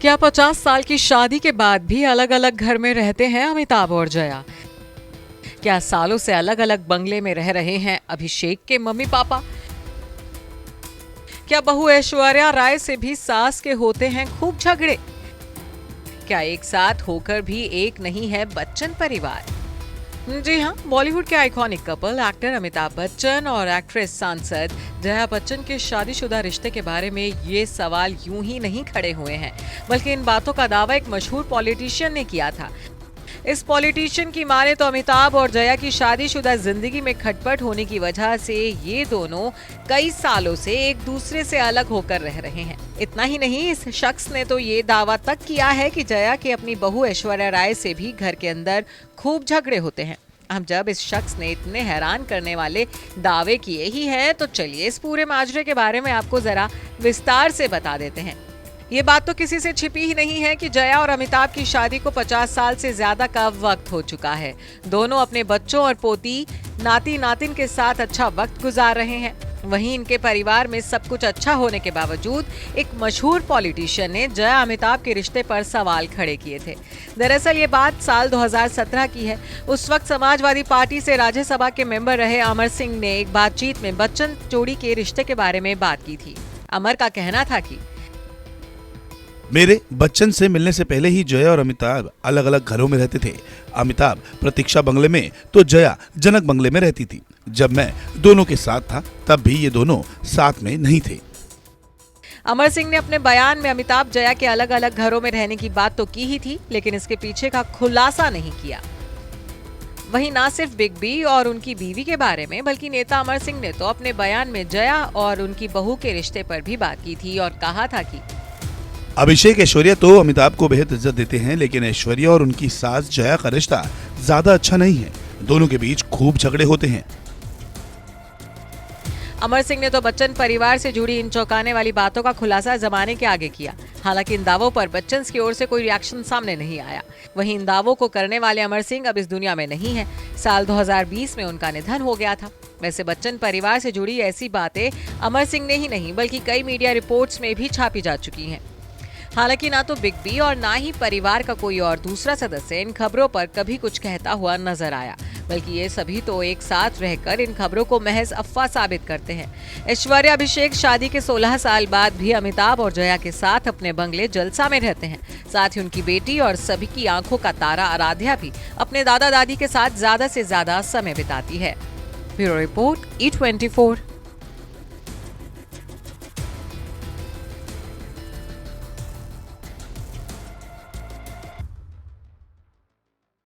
क्या 50 साल की शादी के बाद भी अलग अलग घर में रहते हैं अमिताभ और जया? क्या सालों से अलग अलग बंगले में रह रहे हैं अभिषेक के मम्मी पापा? क्या बहू ऐश्वर्या राय से भी सास के होते हैं खूब झगड़े? क्या एक साथ होकर भी एक नहीं है बच्चन परिवार? जी हाँ, बॉलीवुड के iconic couple actor Amitabh Bachchan और एक्ट्रेस सांसद जया बच्चन के शादीशुदा रिश्ते के बारे में ये सवाल यूं ही नहीं खड़े हुए हैं, बल्कि इन बातों का दावा एक मशहूर पॉलिटिशियन ने किया था। इस पॉलिटिशियन की माने तो अमिताभ और जया की शादीशुदा जिंदगी में खटपट होने की वजह से ये दोनों कई सालों से एक दूसरे से अलग होकर रह रहे हैं। इतना ही नहीं, इस शख्स ने तो ये दावा तक किया है कि जया के अपनी बहू ऐश्वर्या राय से भी घर के अंदर खूब झगड़े होते हैं। अब जब इस शख्स ने इतने हैरान करने वाले दावे किए ही हैं, तो चलिए इस पूरे माजरे के बारे में आपको जरा विस्तार से बता देते हैं। ये बात तो किसी से छिपी ही नहीं है कि जया और अमिताभ की शादी को 50 साल से ज्यादा का वक्त हो चुका है। दोनों अपने बच्चों और पोती नाती नातिन के साथ अच्छा वक्त गुजार रहे हैं। वहीं इनके परिवार में सब कुछ अच्छा होने के बावजूद एक मशहूर पॉलिटिशियन ने जया अमिताभ के रिश्ते पर सवाल खड़े किए थे। दरअसल ये बात साल 2017 की है। उस वक्त समाजवादी पार्टी से राज्यसभा के मेंबर रहे अमर सिंह ने एक बातचीत में बच्चन जोड़ी के रिश्ते के बारे में बात की थी। अमर का कहना था कि मेरे बच्चन से मिलने से पहले ही जया और अमिताभ अलग अलग घरों में रहते थे। अमिताभ प्रतीक्षा बंगले में तो जया जनक बंगले में रहती थी। जब मैं दोनों के साथ था तब भी ये दोनों साथ में नहीं थे। अमर सिंह ने अपने बयान में अमिताभ जया के अलग अलग घरों में रहने की बात तो की ही थी, लेकिन इसके पीछे का खुलासा नहीं किया। वहीं ना सिर्फ बिग बी और उनकी बीवी के बारे में, बल्कि नेता अमर सिंह ने तो अपने बयान में जया और उनकी बहू के रिश्ते पर भी बात की थी और कहा था कि अभिषेक ऐश्वर्या तो अमिताभ को बेहद इज्जत देते हैं, लेकिन ऐश्वर्या और उनकी सास जया का रिश्ता ज्यादा अच्छा नहीं है। दोनों के बीच खूब झगड़े होते हैं। अमर सिंह ने तो बच्चन परिवार से जुड़ी इन चौंकाने वाली बातों का खुलासा जमाने के आगे किया। हालांकि इन दावों पर बच्चन की ओर से कोई रिएक्शन सामने नहीं आया। वहीं इन दावों को करने वाले अमर सिंह अब इस दुनिया में नहीं है। साल 2020 में उनका निधन हो गया था। वैसे बच्चन परिवार से जुड़ी ऐसी बातें अमर सिंह ने ही नहीं, बल्कि कई मीडिया रिपोर्ट्स में भी छापी जा चुकी हैं। हालांकि ना तो बिग बी और ना ही परिवार का कोई और दूसरा सदस्य इन खबरों पर कभी कुछ कहता हुआ नजर आया, बल्कि ये सभी तो एक साथ रहकर इन खबरों को महज अफवाह साबित करते हैं। ऐश्वर्या अभिषेक शादी के 16 साल बाद भी अमिताभ और जया के साथ अपने बंगले जलसा में रहते हैं। साथ ही उनकी बेटी और सभी की आंखों का तारा आराध्या भी अपने दादा दादी के साथ ज्यादा से ज्यादा समय बिताती है। Bureau report E24।